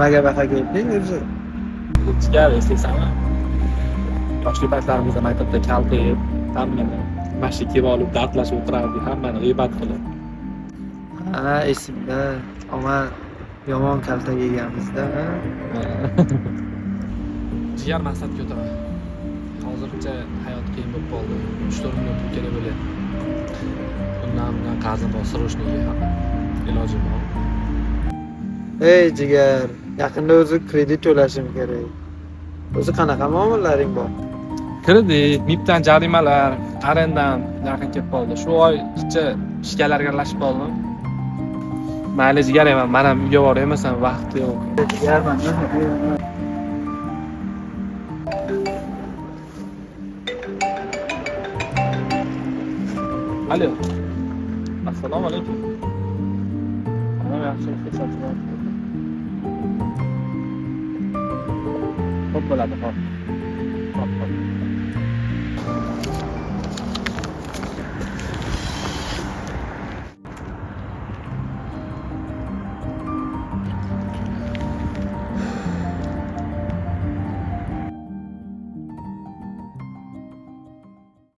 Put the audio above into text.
nimaga baqa kelding o'zi? Jigar eslaysanmi? Yoshlik paytlarimizda maktabda kaltayib, hammani mashina kiyib olib dardlashib o'tirardik, hammani g'iybat qilib. Ha, esimda. Ama yomon kaltak yeganmizda, ha? Jigar maqsadga o'tiraman. Hozircha hayot qiyin bo'lib qoldi. 3-4 million pul kerak bo'lyapti. Bundan qarzim bor, sirojniga ham ilojim bor. Ey jigar, yaqinda o'zi kredit to'lashim kerak. O'zi qanaqa muomalalaring bor? Kredit, MIBdan jarimalar, arendan yaqin kelib qoldi. Shu oycha ishgalarga aralashib qoldim. Mayli jigar, men ham uyga boraman, vaqti yo'q. Jigar, mana Alo. Assalomu alaykum. Mana yaxshi ko'rsatib. Xo'p bo'ladi, xo'p.